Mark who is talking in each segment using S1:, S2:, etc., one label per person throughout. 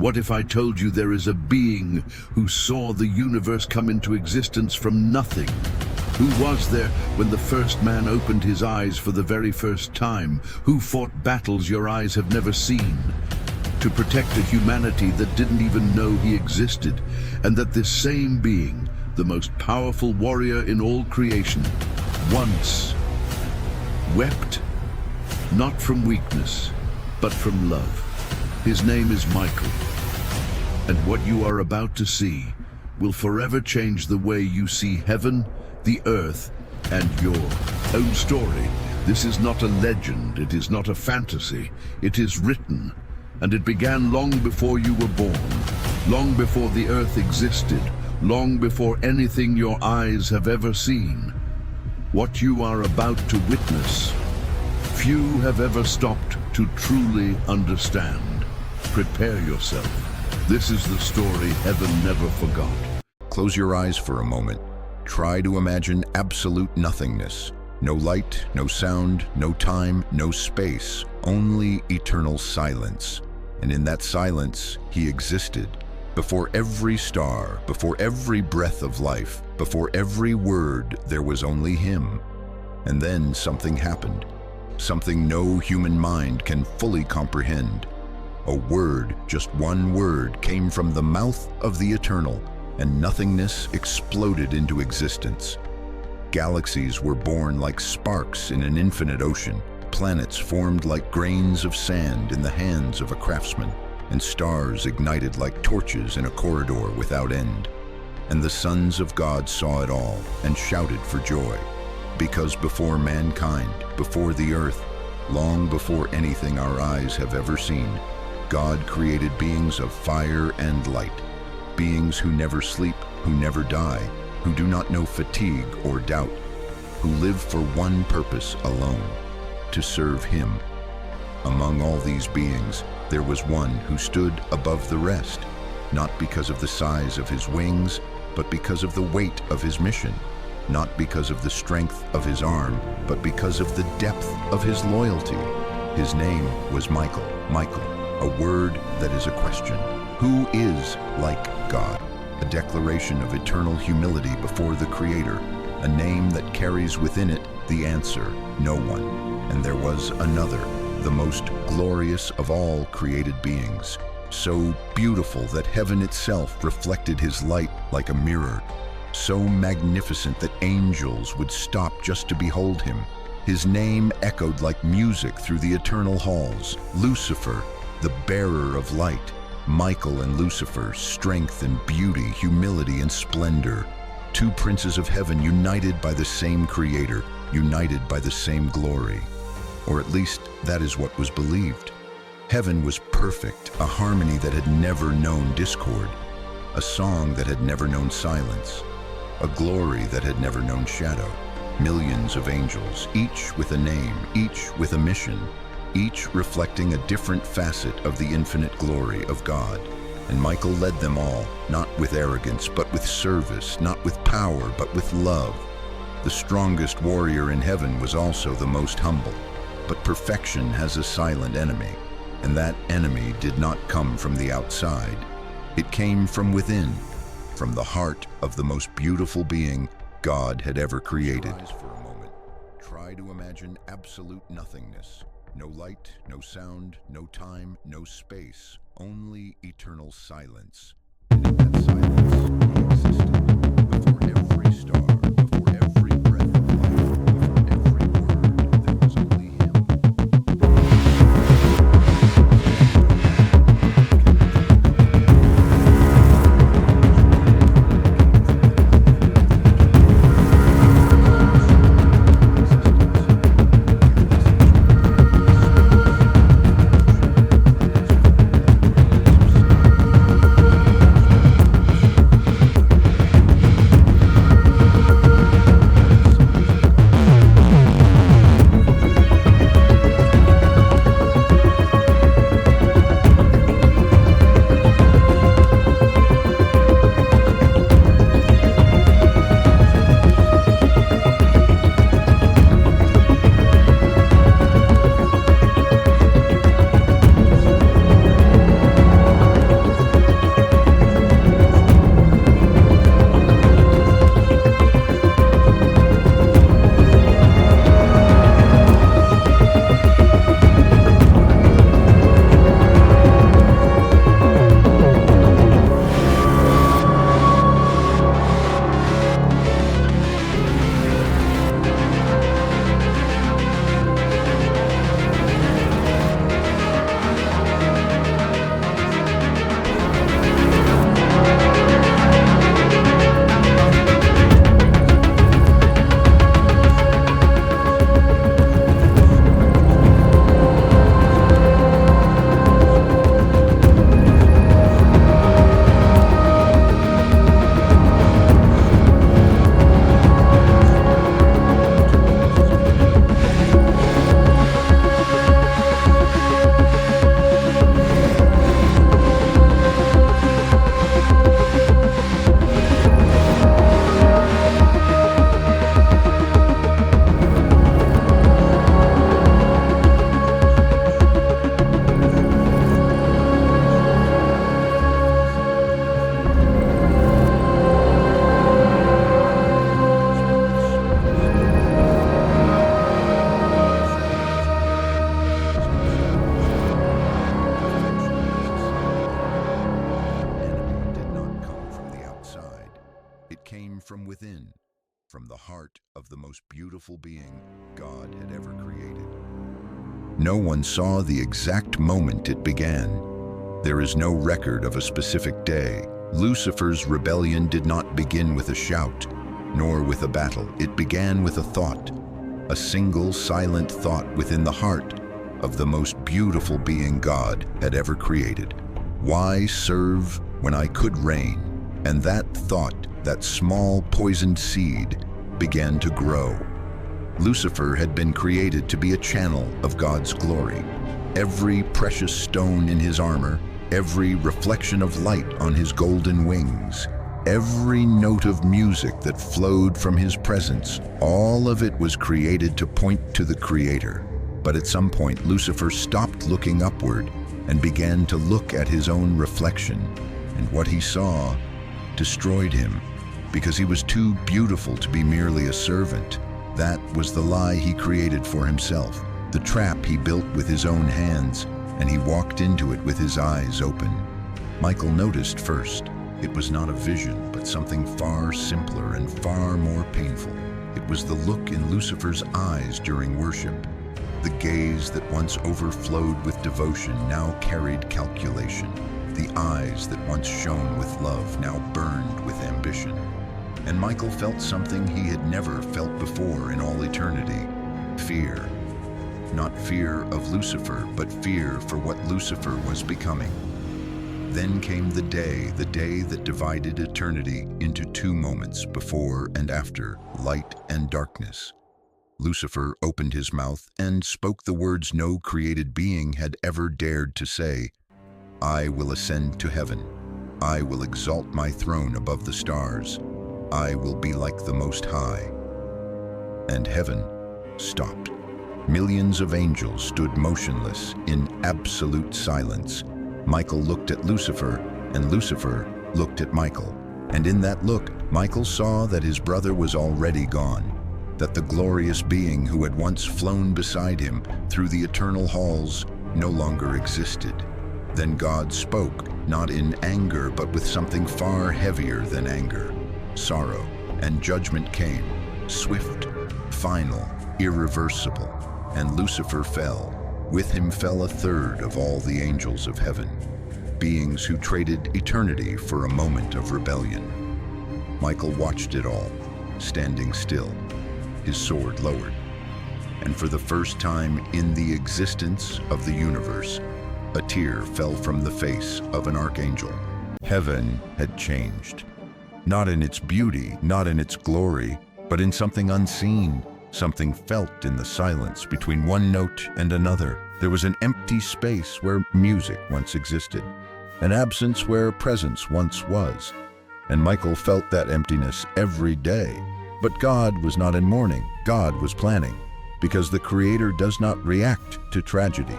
S1: What if I told you there is a being who saw the universe come into existence from nothing? Who was there when the first man opened his eyes for the very first time? Who fought battles your eyes have never seen? To protect a humanity that didn't even know he existed, and that this same being, the most powerful warrior in all creation, once wept, not from weakness, but from love. His name is Michael, and what you are about to see will forever change the way you see heaven, the earth, and your own story. This is not a legend, it is not a fantasy, it is written, and it began long before you were born, long before the earth existed, long before anything your eyes have ever seen. What you are about to witness, few have ever stopped to truly understand. Prepare yourself. This is the story heaven never forgot.
S2: Close your eyes for a moment. Try to imagine absolute nothingness. No light, no sound, no time, no space, only eternal silence. And in that silence, he existed. Before every star, before every breath of life, before every word, there was only him. And then something happened. Something no human mind can fully comprehend. A word, just one word, came from the mouth of the eternal, and nothingness exploded into existence. Galaxies were born like sparks in an infinite ocean. Planets formed like grains of sand in the hands of a craftsman, and stars ignited like torches in a corridor without end. And the sons of God saw it all and shouted for joy, because before mankind, before the earth, long before anything our eyes have ever seen, God created beings of fire and light, beings who never sleep, who never die, who do not know fatigue or doubt, who live for one purpose alone, to serve him. Among all these beings, there was one who stood above the rest, not because of the size of his wings, but because of the weight of his mission, not because of the strength of his arm, but because of the depth of his loyalty. His name was Michael. Michael, a word that is a question. Who is like God? A declaration of eternal humility before the Creator, a name that carries within it the answer, no one. And there was another, the most glorious of all created beings, so beautiful that heaven itself reflected his light like a mirror, so magnificent that angels would stop just to behold him. His name echoed like music through the eternal halls. Lucifer, the bearer of light. Michael and Lucifer, strength and beauty, humility and splendor. Two princes of heaven united by the same Creator, united by the same glory. Or at least that is what was believed. Heaven was perfect, a harmony that had never known discord, a song that had never known silence, a glory that had never known shadow. Millions of angels, each with a name, each with a mission, each reflecting a different facet of the infinite glory of God. And Michael led them all, not with arrogance, but with service, not with power, but with love. The strongest warrior in heaven was also the most humble. But perfection has a silent enemy, and that enemy did not come from the outside. It came from within, from the heart of the most beautiful being God had ever created. Close your eyes for a moment. Try to imagine absolute nothingness. No light, no sound, no time, no space, only eternal silence. And in that silence, he existed. Before every star, before every breath of life, before every word, there was only him. came from within, from the heart of the most beautiful being God had ever created. No one saw the exact moment it began. There is no record of a specific day. Lucifer's rebellion did not begin with a shout, nor with a battle. It began with a thought, a single silent thought within the heart of the most beautiful being God had ever created. Why serve when I could reign? And that thought, that small poisoned seed, began to grow. Lucifer had been created to be a channel of God's glory. Every precious stone in his armor, every reflection of light on his golden wings, every note of music that flowed from his presence, all of it was created to point to the Creator. But at some point, Lucifer stopped looking upward and began to look at his own reflection, and what he saw destroyed him, because he was too beautiful to be merely a servant. That was the lie he created for himself, the trap he built with his own hands, and he walked into it with his eyes open. Michael noticed first, it was not a vision, but something far simpler and far more painful. It was the look in Lucifer's eyes during worship. The gaze that once overflowed with devotion now carried calculation. The eyes that once shone with love now burned with ambition. And Michael felt something he had never felt before in all eternity: fear. Not fear of Lucifer, but fear for what Lucifer was becoming. Then came the day that divided eternity into two moments, before and after, light and darkness. Lucifer opened his mouth and spoke the words no created being had ever dared to say. I will ascend to heaven. I will exalt my throne above the stars. I will be like the Most High. And heaven stopped. Millions of angels stood motionless in absolute silence. Michael looked at Lucifer, and Lucifer looked at Michael. And in that look, Michael saw that his brother was already gone, that the glorious being who had once flown beside him through the eternal halls no longer existed. Then God spoke, not in anger, but with something far heavier than anger. Sorrow and judgment came, swift, final, irreversible, and Lucifer fell. With him fell a third of all the angels of heaven, beings who traded eternity for a moment of rebellion. Michael watched it all, standing still, his sword lowered. And for the first time in the existence of the universe, a tear fell from the face of an archangel. Heaven had changed. Not in its beauty, not in its glory, but in something unseen, something felt in the silence between one note and another. There was an empty space where music once existed, an absence where presence once was. And Michael felt that emptiness every day. But God was not in mourning, God was planning, because the Creator does not react to tragedy.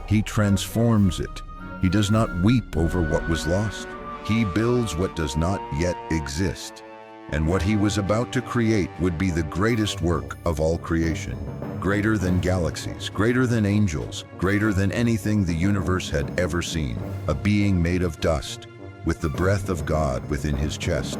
S2: He transforms it. He does not weep over what was lost. He builds what does not yet exist. And what he was about to create would be the greatest work of all creation, greater than galaxies, greater than angels, greater than anything the universe had ever seen, a being made of dust, with the breath of God within his chest,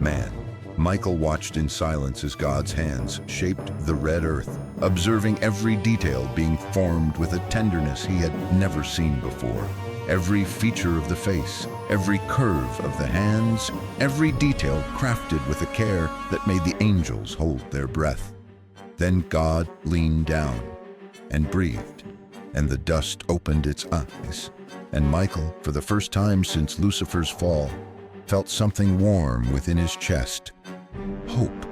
S2: man. Michael watched in silence as God's hands shaped the red earth, observing every detail being formed with a tenderness he had never seen before. Every feature of the face, every curve of the hands, every detail crafted with a care that made the angels hold their breath. Then God leaned down and breathed, and the dust opened its eyes. And Michael, for the first time since Lucifer's fall, felt something warm within his chest. Hope.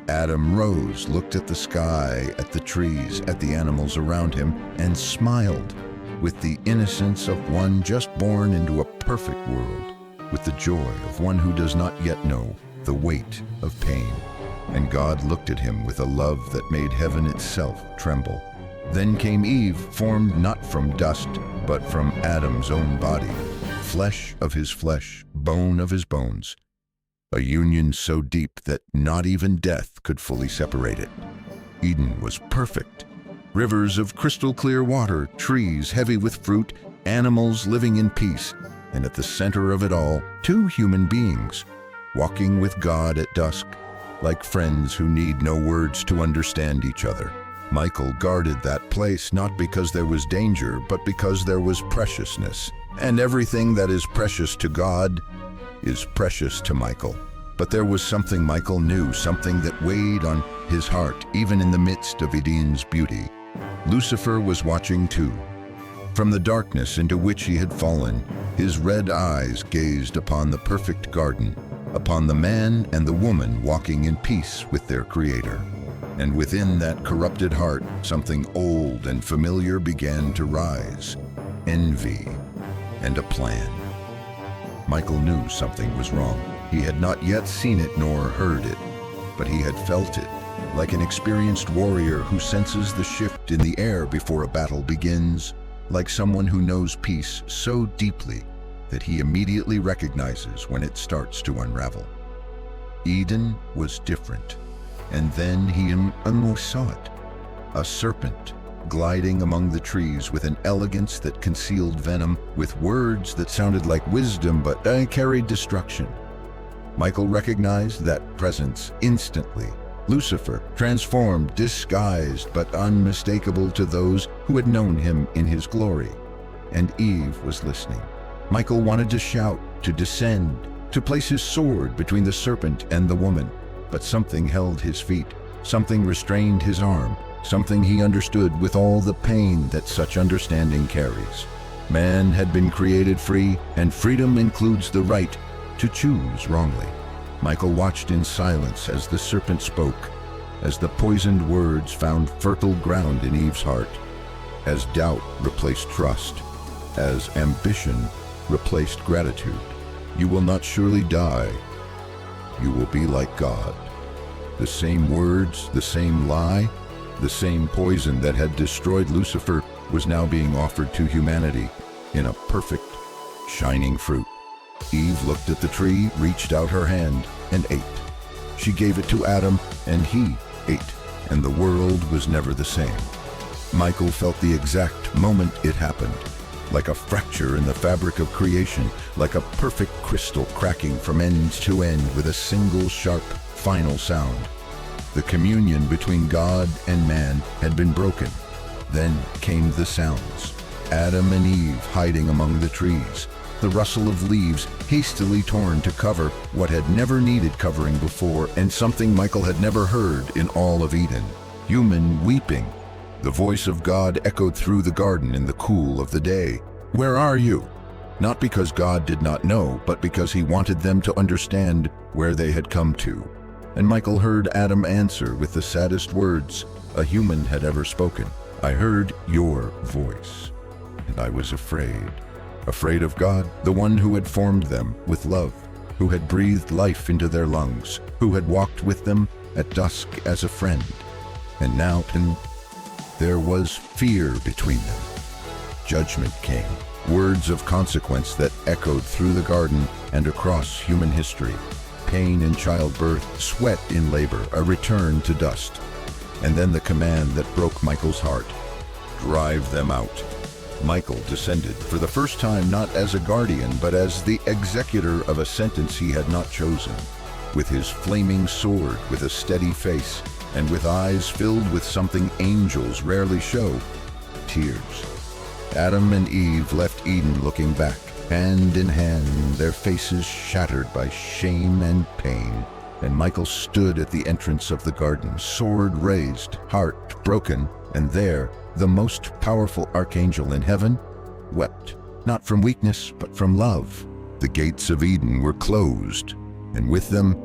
S2: Adam rose, looked at the sky, at the trees, at the animals around him, and smiled with the innocence of one just born into a perfect world, with the joy of one who does not yet know the weight of pain. And God looked at him with a love that made heaven itself tremble. Then came Eve, formed not from dust, but from Adam's own body, flesh of his flesh, bone of his bones, a union so deep that not even death could fully separate it. Eden was perfect. Rivers of crystal clear water, trees heavy with fruit, animals living in peace, and at the center of it all, two human beings, walking with God at dusk, like friends who need no words to understand each other. Michael guarded that place not because there was danger, but because there was preciousness. And everything that is precious to God is precious to Michael. But there was something Michael knew, something that weighed on his heart, even in the midst of Eden's beauty. Lucifer was watching too. From the darkness into which he had fallen, his red eyes gazed upon the perfect garden, upon the man and the woman walking in peace with their Creator. And within that corrupted heart, something old and familiar began to rise: envy and a plan. Michael knew something was wrong. He had not yet seen it nor heard it, but he had felt it, like an experienced warrior who senses the shift in the air before a battle begins, like someone who knows peace so deeply that he immediately recognizes when it starts to unravel. Eden was different, and then he almost saw it. A serpent gliding among the trees with an elegance that concealed venom, with words that sounded like wisdom but carried destruction. Michael recognized that presence instantly. Lucifer, transformed, disguised, but unmistakable to those who had known him in his glory. And Eve was listening. Michael wanted to shout, to descend, to place his sword between the serpent and the woman. But something held his feet, something restrained his arm, something he understood with all the pain that such understanding carries. Man had been created free, and freedom includes the right to choose wrongly. Michael watched in silence as the serpent spoke, as the poisoned words found fertile ground in Eve's heart, as doubt replaced trust, as ambition replaced gratitude. You will not surely die. You will be like God. The same words, the same lie, the same poison that had destroyed Lucifer was now being offered to humanity in a perfect, shining fruit. Eve looked at the tree, reached out her hand, and ate. She gave it to Adam, and he ate, and the world was never the same. Michael felt the exact moment it happened, like a fracture in the fabric of creation, like a perfect crystal cracking from end to end with a single sharp, final sound. The communion between God and man had been broken. Then came the sounds. Adam and Eve hiding among the trees, the rustle of leaves hastily torn to cover what had never needed covering before, and something Michael had never heard in all of Eden: human weeping. The voice of God echoed through the garden in the cool of the day. "Where are you?" Not because God did not know, but because he wanted them to understand where they had come to. And Michael heard Adam answer with the saddest words a human had ever spoken: "I heard your voice, and I was afraid." Afraid of God, the one who had formed them with love, who had breathed life into their lungs, who had walked with them at dusk as a friend. And now there was fear between them. Judgment came, words of consequence that echoed through the garden and across human history. Pain in childbirth, sweat in labor, a return to dust. And then the command that broke Michael's heart: drive them out. Michael descended for the first time not as a guardian, but as the executor of a sentence he had not chosen. With his flaming sword, with a steady face, and with eyes filled with something angels rarely show: tears. Adam and Eve left Eden looking back, hand in hand, their faces shattered by shame and pain. And Michael stood at the entrance of the garden, sword raised, heart broken, and there, the most powerful archangel in heaven wept, not from weakness, but from love. The gates of Eden were closed, and with them,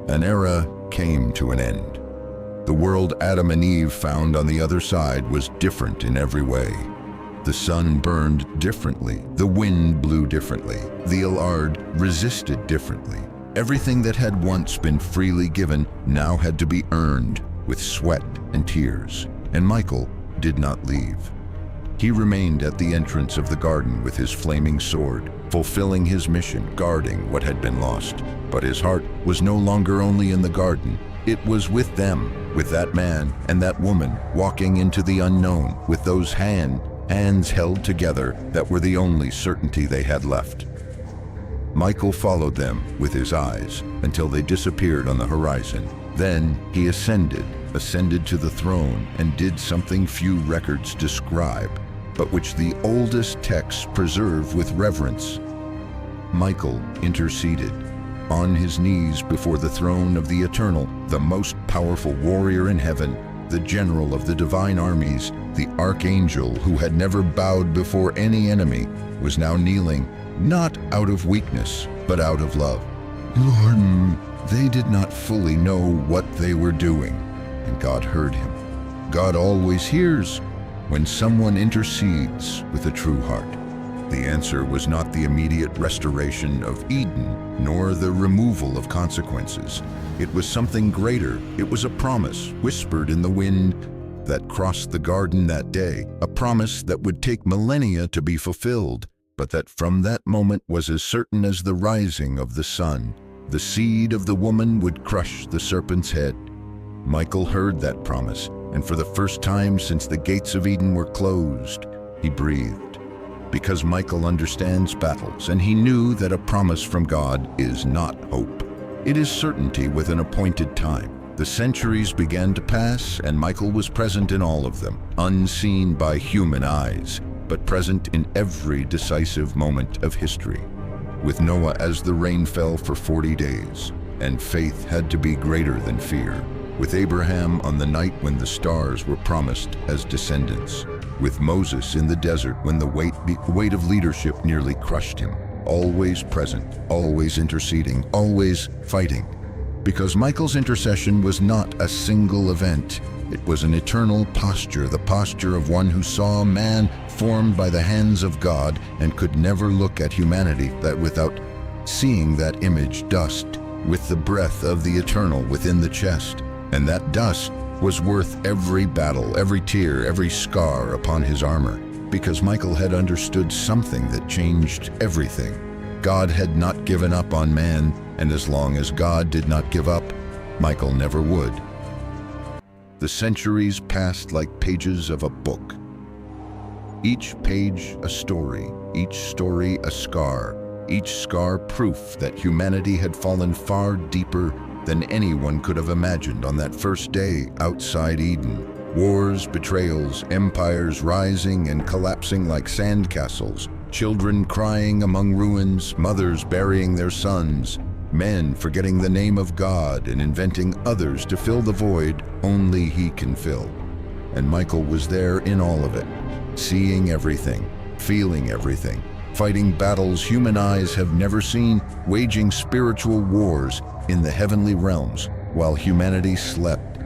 S2: an era came to an end. The world Adam and Eve found on the other side was different in every way. The sun burned differently, the wind blew differently, the Ellard resisted differently. Everything that had once been freely given now had to be earned with sweat and tears. And Michael did not leave. He remained at the entrance of the garden with his flaming sword, fulfilling his mission, guarding what had been lost. But his heart was no longer only in the garden. It was with them, with that man and that woman walking into the unknown, with those hands held together that were the only certainty they had left. Michael followed them with his eyes until they disappeared on the horizon. Then he ascended to the throne and did something few records describe, but which the oldest texts preserve with reverence. Michael interceded on his knees before the throne of the Eternal, the most powerful warrior in heaven, the general of the divine armies, the archangel who had never bowed before any enemy, was now kneeling, not out of weakness, but out of love. Lord, they did not fully know what they were doing, and God heard him. God always hears when someone intercedes with a true heart. The answer was not the immediate restoration of Eden, nor the removal of consequences. It was something greater. It was a promise whispered in the wind that crossed the garden that day, a promise that would take millennia to be fulfilled, but that from that moment was as certain as the rising of the sun. The seed of the woman would crush the serpent's head. Michael heard that promise, and for the first time since the gates of Eden were closed, he breathed. Because Michael understands battles, and he knew that a promise from God is not hope. It is certainty with an appointed time. The centuries began to pass, and Michael was present in all of them, unseen by human eyes, but present in every decisive moment of history. With Noah as the rain fell for 40 days, and faith had to be greater than fear. With Abraham on the night when the stars were promised as descendants. With Moses in the desert when the weight of leadership nearly crushed him. Always present, always interceding, always fighting. Because Michael's intercession was not a single event. It was an eternal posture, the posture of one who saw man formed by the hands of God and could never look at humanity without seeing that image, dust, with the breath of the eternal within the chest. And that dust was worth every battle, every tear, every scar upon his armor, because Michael had understood something that changed everything. God had not given up on man, and as long as God did not give up, Michael never would. The centuries passed like pages of a book. Each page a story, each story a scar, each scar proof that humanity had fallen far deeper than anyone could have imagined on that first day outside Eden. Wars, betrayals, empires rising and collapsing like sandcastles, children crying among ruins, mothers burying their sons, men forgetting the name of God and inventing others to fill the void only He can fill. And Michael was there in all of it, seeing everything, feeling everything, fighting battles human eyes have never seen, waging spiritual wars in the heavenly realms while humanity slept,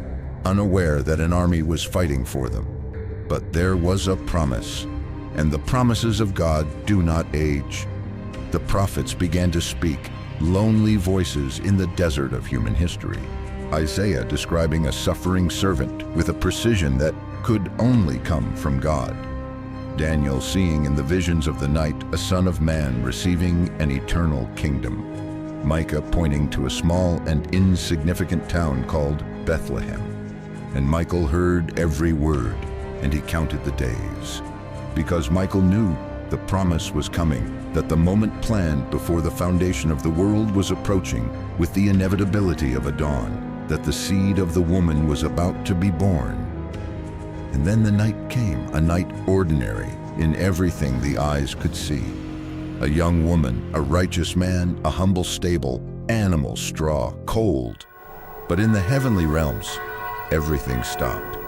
S2: unaware that an army was fighting for them. But there was a promise, and the promises of God do not age. The prophets began to speak, lonely voices in the desert of human history. Isaiah describing a suffering servant with a precision that could only come from God. Daniel seeing in the visions of the night a son of man receiving an eternal kingdom. Micah pointing to a small and insignificant town called Bethlehem. And Michael heard every word, and he counted the days. Because Michael knew the promise was coming, that the moment planned before the foundation of the world was approaching with the inevitability of a dawn, that the seed of the woman was about to be born. And then the night came, a night ordinary in everything the eyes could see. A young woman, a righteous man, a humble stable, animals, straw, cold. But in the heavenly realms, everything stopped.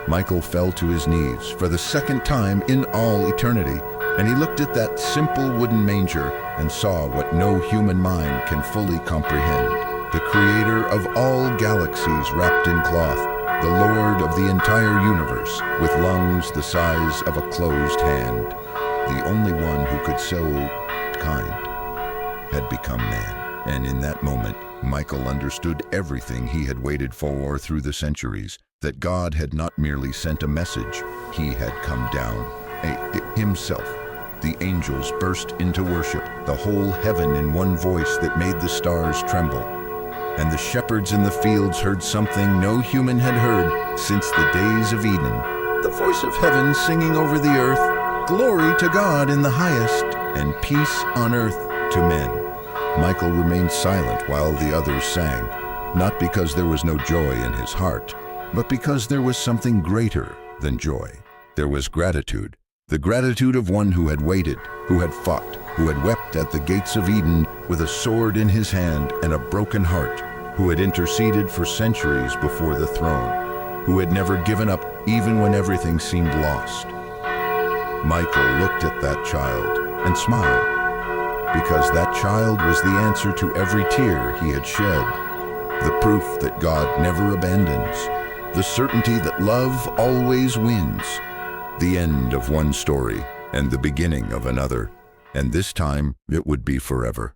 S2: Michael fell to his knees for the second time in all eternity, and he looked at that simple wooden manger and saw what no human mind can fully comprehend. The creator of all galaxies wrapped in cloth, the Lord of the entire universe, with lungs the size of a closed hand. The only one who could so kind had become man. And in that moment, Michael understood everything he had waited for through the centuries, that God had not merely sent a message, He had come down, Himself. The angels burst into worship, the whole heaven in one voice that made the stars tremble. And the shepherds in the fields heard something no human had heard since the days of Eden, the voice of heaven singing over the earth, "Glory to God in the highest, and peace on earth to men Michael remained silent while the others sang, not because there was no joy in his heart, but because there was something greater than joy. There was gratitude, the gratitude of one who had waited, who had fought, who had wept at the gates of Eden with a sword in his hand and a broken heart, who had interceded for centuries before the throne, who had never given up even when everything seemed lost. Michael looked at that child and smiled, because that child was the answer to every tear he had shed, the proof that God never abandons, the certainty that love always wins, the end of one story and the beginning of another, and this time it would be forever.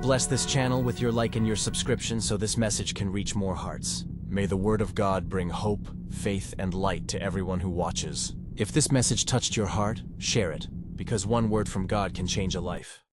S3: Bless this channel with your like and your subscription so this message can reach more hearts. May the Word of God bring hope, faith, and light to everyone who watches. If this message touched your heart, share it, because one word from God can change a life.